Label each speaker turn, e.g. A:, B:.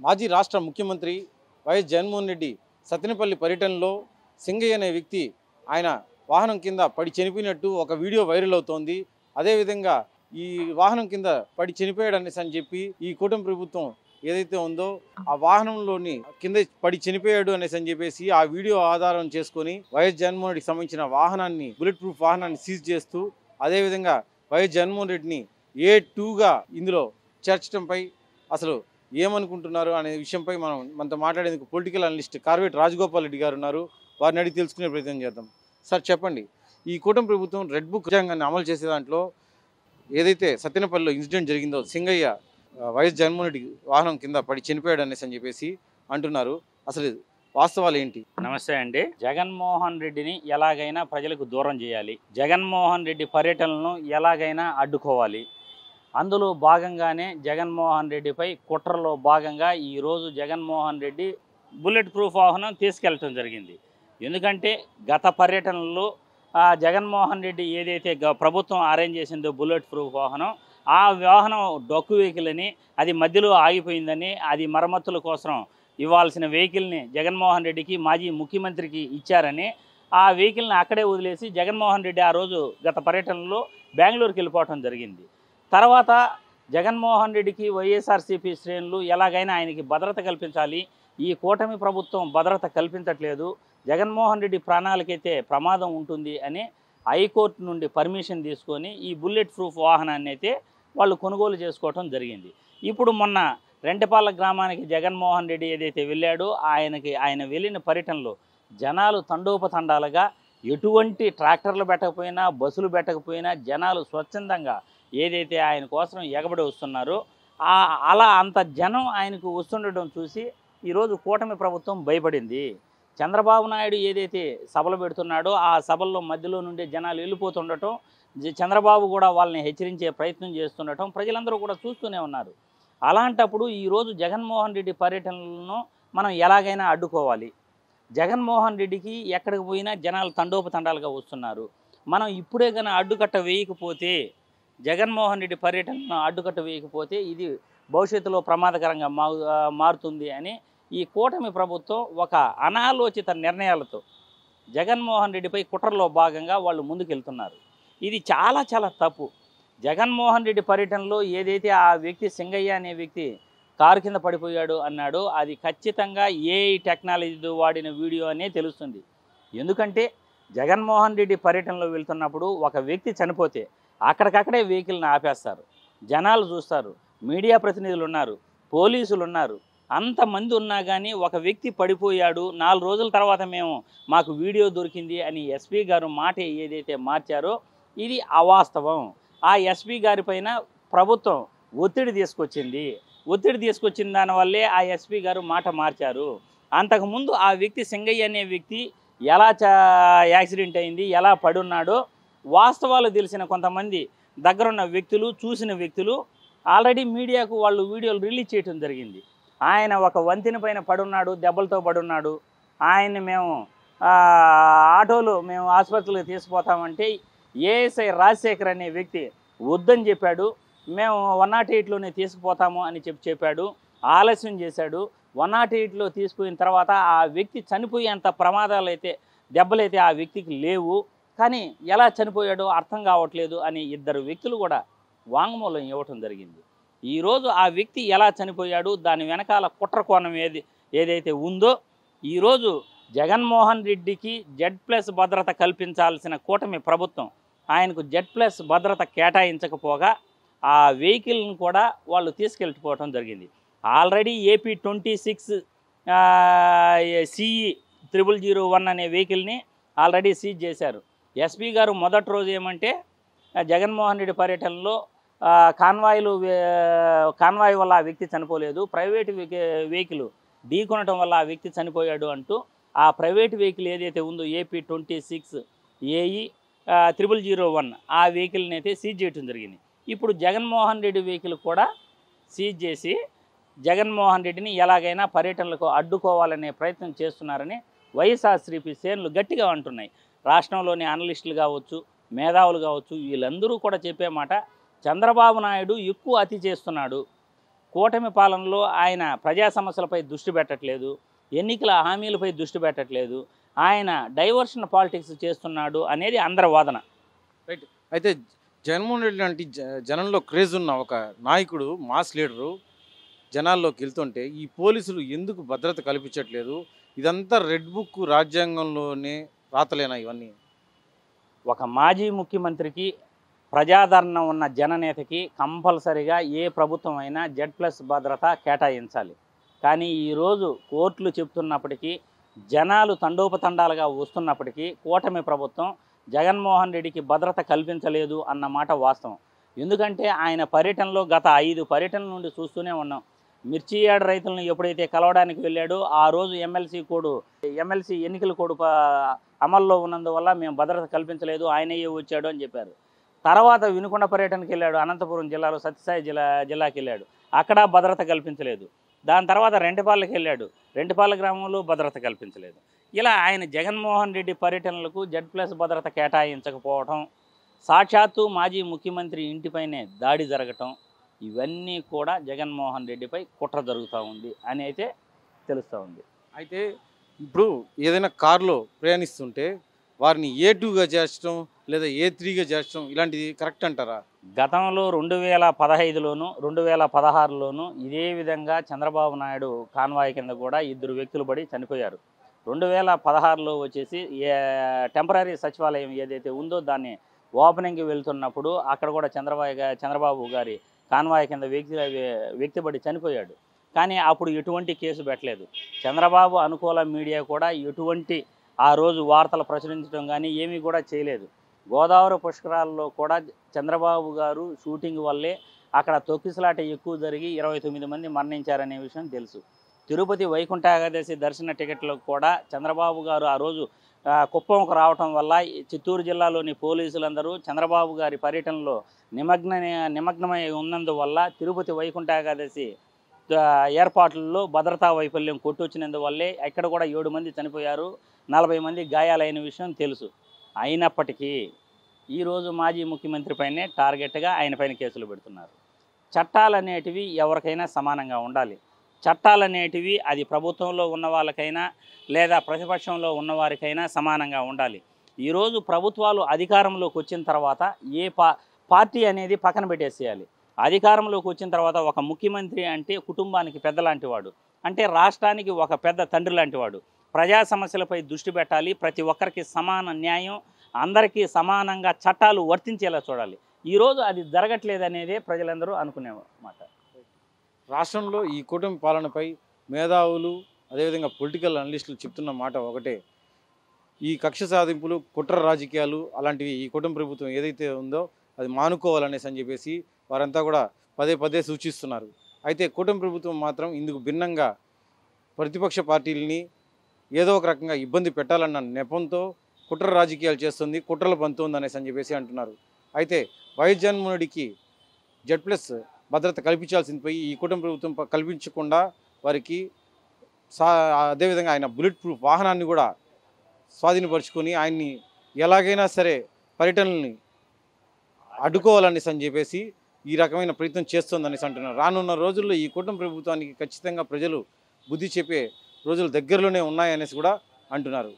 A: మాజీ రాష్ట్ర ముఖ్యమంత్రి వైఎస్ జగన్మోహన్ రెడ్డి సత్తెనపల్లి పర్యటనలో సింగయ్య అనే వ్యక్తి ఆయన వాహనం కింద పడి చనిపోయినట్టు ఒక వీడియో వైరల్ అవుతోంది. అదేవిధంగా ఈ వాహనం కింద పడి చనిపోయాడు అనేసి అని చెప్పి ఈ కూటమి ప్రభుత్వం ఏదైతే ఉందో ఆ వాహనంలోని కింద పడి చనిపోయాడు అనేసి అని చెప్పేసి ఆ వీడియో ఆధారం చేసుకొని వైఎస్ జగన్మోహన్ రెడ్డికి సంబంధించిన వాహనాన్ని బుల్లెట్ ప్రూఫ్ వాహనాన్ని సీజ్ చేస్తూ అదేవిధంగా వైఎస్ జగన్మోహన్ రెడ్డిని A2గా ఇందులో చేర్చడంపై అసలు ఏమనుకుంటున్నారు అనే విషయంపై మనతో మాట్లాడేందుకు పొలిటికల్ అనలిస్ట్ కార్వేటి రాజగోపాల్ రెడ్డి గారు ఉన్నారు. వారిని అడిగి తెలుసుకునే ప్రయత్నం చేద్దాం. సార్ చెప్పండి, ఈ కూటమి ప్రభుత్వం రెడ్ బుక్ రాజ్యాంగాన్ని అమలు చేసే దాంట్లో ఏదైతే సత్తెనపల్లిలో ఇన్సిడెంట్ జరిగిందో సింగయ్య వైఎస్ జగన్మోహన్ రెడ్డి వాహనం కింద పడి చనిపోయాడు అనేసి అని చెప్పేసి అంటున్నారు. అసలు వాస్తవాలు ఏంటి?
B: నమస్తే అండి. జగన్మోహన్ రెడ్డిని ఎలాగైనా ప్రజలకు దూరం చేయాలి, జగన్మోహన్ రెడ్డి పర్యటనలను ఎలాగైనా అడ్డుకోవాలి. అందులో భాగంగానే జగన్మోహన్ రెడ్డిపై కుట్రలో భాగంగా ఈరోజు జగన్మోహన్ రెడ్డి బుల్లెట్ ప్రూఫ్ వాహనం తీసుకెళ్ళటం జరిగింది. ఎందుకంటే గత పర్యటనలో జగన్మోహన్ రెడ్డి ఏదైతే ప్రభుత్వం అరేంజ్ చేసిందో బుల్లెట్ ప్రూఫ్ వాహనం, ఆ వాహనం డొక్కు వెహికల్ అని, అది మధ్యలో ఆగిపోయిందని, అది మరమ్మతుల కోసం ఇవ్వాల్సిన వెహికల్ని జగన్మోహన్ రెడ్డికి మాజీ ముఖ్యమంత్రికి ఇచ్చారని ఆ వెహికల్ని అక్కడే వదిలేసి జగన్మోహన్ రెడ్డి ఆ రోజు గత పర్యటనలో బెంగళూరుకి వెళ్ళిపోవటం జరిగింది. తర్వాత జగన్మోహన్ రెడ్డికి వైఎస్ఆర్సీపీ శ్రేణులు ఎలాగైనా ఆయనకి భద్రత కల్పించాలి, ఈ కూటమి ప్రభుత్వం భద్రత కల్పించట్లేదు, జగన్మోహన్ రెడ్డి ప్రాణాలకైతే ప్రమాదం ఉంటుంది అని హైకోర్టు నుండి పర్మిషన్ తీసుకొని ఈ బుల్లెట్ ప్రూఫ్ వాహనాన్ని అయితే వాళ్ళు కొనుగోలు చేసుకోవటం జరిగింది. ఇప్పుడు మొన్న రెంటపాల గ్రామానికి జగన్మోహన్ రెడ్డి ఏదైతే వెళ్ళాడో ఆయన వెళ్ళిన పర్యటనలో జనాలు తండోపతండాలుగా, ఎటువంటి ట్రాక్టర్లు పెట్టకపోయినా బస్సులు పెట్టకపోయినా జనాలు స్వచ్ఛందంగా ఏదైతే ఆయన కోసం ఎగబడి వస్తున్నారో అలా అంత జనం ఆయనకు వస్తుండటం చూసి ఈరోజు కూటమి ప్రభుత్వం భయపడింది. చంద్రబాబు నాయుడు ఏదైతే సభలు పెడుతున్నాడో ఆ సభల్లో మధ్యలో నుండి జనాలు వెళ్ళిపోతుండటం, చంద్రబాబు కూడా వాళ్ళని హెచ్చరించే ప్రయత్నం చేస్తుండటం ప్రజలందరూ కూడా చూస్తూనే ఉన్నారు. అలాంటప్పుడు ఈరోజు జగన్మోహన్ రెడ్డి పర్యటనలను మనం ఎలాగైనా అడ్డుకోవాలి. జగన్మోహన్ రెడ్డికి ఎక్కడికి పోయినా జనాలు తండోపతండాలుగా వస్తున్నారు. మనం ఇప్పుడే కానీ అడ్డుకట్ట వేయకపోతే, జగన్మోహన్ రెడ్డి పర్యటనను అడ్డుకట్ట వేయకపోతే ఇది భవిష్యత్తులో ప్రమాదకరంగా మారుతుంది అని ఈ కూటమి ప్రభుత్వం ఒక అనాలోచిత నిర్ణయాలతో జగన్మోహన్ రెడ్డిపై కుట్రలో భాగంగా వాళ్ళు ముందుకెళ్తున్నారు. ఇది చాలా చాలా తప్పు. జగన్మోహన్ రెడ్డి పర్యటనలో ఏదైతే ఆ వ్యక్తి సింగయ్య అనే వ్యక్తి కారు కింద పడిపోయాడు అన్నాడో అది ఖచ్చితంగా ఏఐ టెక్నాలజీతో వాడిన వీడియో అనే తెలుస్తుంది. ఎందుకంటే జగన్మోహన్ రెడ్డి పర్యటనలో వెళ్తున్నప్పుడు ఒక వ్యక్తి చనిపోతే అక్కడికక్కడే వెహికల్ని ఆపేస్తారు, జనాలు చూస్తారు, మీడియా ప్రతినిధులు ఉన్నారు, పోలీసులు ఉన్నారు, అంతమంది ఉన్నా కానీ ఒక వ్యక్తి పడిపోయాడు 4 రోజుల తర్వాత మాకు వీడియో దొరికింది అని ఎస్పీ గారు మాట ఏదైతే మార్చారో ఇది అవాస్తవం. ఆ ఎస్పీ గారి పైన ప్రభుత్వం ఒత్తిడి తీసుకొచ్చిన దానివల్లే ఆ ఎస్పీ గారు మాట మార్చారు. అంతకుముందు ఆ వ్యక్తి సింగయ్య అనే వ్యక్తి ఎలా యాక్సిడెంట్ అయింది, ఎలా పడున్నాడో వాస్తవాలు తెలిసిన కొంతమంది దగ్గరున్న వ్యక్తులు, చూసిన వ్యక్తులు ఆల్రెడీ మీడియాకు వాళ్ళు వీడియోలు రిలీజ్ చేయడం జరిగింది. ఆయన ఒక వంతెన పైన పడున్నాడు, దెబ్బలతో పడున్నాడు, ఆయన్ని ఆటోలో ఆసుపత్రికి తీసుకుపోతామంటే ఏఎస్ఐ రాజశేఖర్ అనే వ్యక్తి వద్దని చెప్పాడు. మేము 108లోనే తీసుకుపోతాము అని చెప్పాడు, ఆలస్యం చేశాడు. 108లో తీసుకుపోయిన తర్వాత ఆ వ్యక్తి చనిపోయేంత దెబ్బలైతే ఆ వ్యక్తికి లేవు, కానీ ఎలా చనిపోయాడో అర్థం కావట్లేదు అని 2 వ్యక్తులు కూడా వాంగ్మూలం ఇవ్వటం జరిగింది. ఈరోజు ఆ వ్యక్తి ఎలా చనిపోయాడు, దాని వెనకాల కుట్ర కోణం ఏదైతే ఉందో ఈరోజు జగన్మోహన్ రెడ్డికి Z+ భద్రత కల్పించాల్సిన కూటమి ప్రభుత్వం ఆయనకు Z+ భద్రత కేటాయించకపోగా ఆ వెహికల్ని కూడా వాళ్ళు తీసుకెళ్ళిపోవటం జరిగింది. ఆల్రెడీ AP 26 CE 0001 అనే వెహికల్ని ఆల్రెడీ సీజ్ చేశారు. ఎస్పీ గారు మొదటి రోజు ఏమంటే జగన్మోహన్ రెడ్డి పర్యటనలో కాన్వాయ్ వల్ల ఆ వ్యక్తి చనిపోలేదు, ప్రైవేటు వెహికల్ ఢీకొనటం వల్ల ఆ వ్యక్తి చనిపోయాడు అంటూ ఆ ప్రైవేటు వెహికల్ ఏదైతే ఉందో AP 26 AE 0001 ఆ వెహికల్ని అయితే సీజ్ చేయడం జరిగింది. ఇప్పుడు జగన్మోహన్ రెడ్డి వెహికల్ కూడా సీజ్ చేసి జగన్మోహన్ రెడ్డిని ఎలాగైనా పర్యటనలకు అడ్డుకోవాలనే ప్రయత్నం చేస్తున్నారని వైఎస్ఆర్సీపీ శ్రేణులు గట్టిగా అంటున్నాయి. రాష్ట్రంలోని అనలిస్టులు కావచ్చు, మేధావులు కావచ్చు, వీళ్ళందరూ కూడా చెప్పే మాట చంద్రబాబు నాయుడు ఎక్కువ అతి చేస్తున్నాడు, కూటమి పాలనలో ఆయన ప్రజా సమస్యలపై దృష్టి పెట్టట్లేదు, ఎన్నికల హామీలపై దృష్టి పెట్టట్లేదు, ఆయన డైవర్షన్ పాలిటిక్స్ చేస్తున్నాడు అనేది అందరి వాదన.
A: రైట్. అయితే జగన్మోహన్ రెడ్డి లాంటి జనంలో క్రేజ్ ఉన్న ఒక నాయకుడు, మాస్ లీడరు జనాల్లోకి వెళ్తుంటే ఈ పోలీసులు ఎందుకు భద్రత కల్పించట్లేదు? ఇదంతా రెడ్ బుక్ రాజ్యాంగంలోనే రాతలేనా ఇవన్నీ?
B: ఒక మాజీ ముఖ్యమంత్రికి, ప్రజాదరణ ఉన్న జననేతకి కంపల్సరిగా ఏ ప్రభుత్వం అయినా Z+ భద్రత కేటాయించాలి. కానీ ఈరోజు కోర్టులు చెప్తున్నప్పటికీ, జనాలు తండోపతండాలుగా వస్తున్నప్పటికీ కూటమి ప్రభుత్వం జగన్మోహన్ రెడ్డికి భద్రత కల్పించలేదు అన్న మాట వాస్తవం. ఎందుకంటే ఆయన పర్యటనలో గత 5 పర్యటనల నుండి చూస్తూనే ఉన్నాం. మిర్చి యార్డ్ రైతులను ఎప్పుడైతే కలవడానికి వెళ్ళాడో ఆ రోజు ఎమ్మెల్సీ ఎన్నికల కోడ్ అమల్లో ఉన్నందువల్ల మేము భద్రత కల్పించలేదు, ఆయనయ్యే వచ్చాడు అని చెప్పారు. తర్వాత వినుకొండ పర్యటనకి వెళ్ళాడు, అనంతపురం జిల్లాలో సత్యసాయి జిల్లాకి వెళ్ళాడు, అక్కడ భద్రత కల్పించలేదు. దాని తర్వాత రెంటపాలకి వెళ్ళాడు, రెంటపాల గ్రామంలో భద్రత కల్పించలేదు. ఇలా ఆయన జగన్మోహన్ రెడ్డి పర్యటనలకు Z+ భద్రత కేటాయించకపోవటం, సాక్షాత్తు మాజీ ముఖ్యమంత్రి ఇంటిపైనే దాడి జరగటం, ఇవన్నీ కూడా జగన్మోహన్ రెడ్డిపై కుట్ర జరుగుతూ ఉంది అని అయితే తెలుస్తూ ఉంది.
A: అయితే ఇప్పుడు ఏదైనా కారులో ప్రయాణిస్తుంటే వారిని A2గా చేర్చడం లేదా A3గా చేర్చడం ఇలాంటిది కరెక్ట్ అంటారా?
B: గతంలో 2015లోను 2016లోను ఇదే విధంగా చంద్రబాబు నాయుడు కాన్వాయ్ కింద కూడా 2 వ్యక్తులు పడి చనిపోయారు. 2016లో వచ్చేసి టెంపరరీ సచివాలయం ఏదైతే ఉందో దాన్ని ఓపెనింగ్కి వెళ్తున్నప్పుడు అక్కడ కూడా చంద్రబాబు గారి కాన్వాయ్ కింద వ్యక్తి పడి చనిపోయాడు. కానీ అప్పుడు ఎటువంటి కేసు పెట్టలేదు. చంద్రబాబు అనుకూల మీడియా కూడా ఎటువంటి ఆ రోజు వార్తలు ప్రచురించడం కానీ ఏమీ కూడా చేయలేదు. గోదావరి పుష్కరాల్లో కూడా చంద్రబాబు గారు షూటింగ్ వల్లే అక్కడ తొక్కిసలాట ఎక్కువ జరిగి 29 మంది మరణించారనే విషయం తెలుసు. తిరుపతి వైకుంఠ ఏకాదశి దర్శన టికెట్లకు కూడా చంద్రబాబు గారు ఆ రోజు కుప్పంకు రావటం వల్ల చిత్తూరు జిల్లాలోని పోలీసులందరూ చంద్రబాబు గారి పర్యటనలో నిమగ్నమై ఉన్నందువల్ల తిరుపతి వైకుంఠ ఏకాదశి ఏర్పాట్లలో భద్రతా వైఫల్యం కొట్టొచ్చినందువల్లే ఎక్కడ కూడా 7 మంది చనిపోయారు, 40 మంది గాయాలైన విషయం తెలుసు. అయినప్పటికీ ఈరోజు మాజీ ముఖ్యమంత్రి పైనే టార్గెట్గా ఆయన పైన కేసులు పెడుతున్నారు. చట్టాలనేటివి ఎవరికైనా సమానంగా ఉండాలి. చట్టాలనేటివి అది ప్రభుత్వంలో ఉన్న వాళ్ళకైనా లేదా ప్రతిపక్షంలో ఉన్నవారికైనా సమానంగా ఉండాలి. ఈరోజు ప్రభుత్వాలు అధికారంలోకి వచ్చిన తర్వాత పార్టీ అనేది పక్కన పెట్టేసేయాలి. అధికారంలోకి వచ్చిన తర్వాత ఒక ముఖ్యమంత్రి అంటే కుటుంబానికి పెద్ద లాంటి వాడు, అంటే రాష్ట్రానికి ఒక పెద్ద తండ్రి లాంటి వాడు. ప్రజా సమస్యలపై దృష్టి పెట్టాలి, ప్రతి ఒక్కరికి సమాన న్యాయం, అందరికీ సమానంగా చట్టాలు వర్తించేలా చూడాలి. ఈరోజు అది జరగట్లేదనేదే ప్రజలందరూ అనుకునే మాట.
A: రాష్ట్రంలో ఈ కూటమి పాలనపై మేధావులు అదేవిధంగా పొలిటికల్ అనలిస్టులు చెప్తున్న మాట ఒకటే, ఈ కక్ష సాధింపులు, కుట్ర రాజకీయాలు అలాంటివి ఈ కూటమి ప్రభుత్వం ఏదైతే ఉందో అది మానుకోవాలనేసి అని చెప్పేసి వారంతా కూడా పదే సూచిస్తున్నారు. అయితే కూటమి ప్రభుత్వం మాత్రం ఇందుకు భిన్నంగా ప్రతిపక్ష పార్టీలని ఏదో ఒక రకంగా ఇబ్బంది పెట్టాలన్న నెపంతో కుట్ర రాజకీయాలు చేస్తుంది, కుట్రలు పంతుంది అనేసి అని చెప్పేసి అంటున్నారు. అయితే వైఎస్ జగన్మోహన్ రెడ్డికి Z+ భద్రత కల్పించాల్సింది పోయి ఈ కూటమి ప్రభుత్వం కల్పించకుండా వారికి అదేవిధంగా ఆయన బుల్లెట్ ప్రూఫ్ వాహనాన్ని కూడా స్వాధీనపరుచుకొని ఆయన్ని ఎలాగైనా సరే పర్యటనల్ని అడ్డుకోవాలనేసి అని చెప్పేసి ఈ రకమైన ప్రయత్నం చేస్తుందనేసి అంటున్నారు. రానున్న రోజుల్లో ఈ కూటమి ప్రభుత్వానికి ఖచ్చితంగా ప్రజలు బుద్ధి చెప్పే రోజులు దగ్గరలోనే ఉన్నాయనేసి కూడా అంటున్నారు.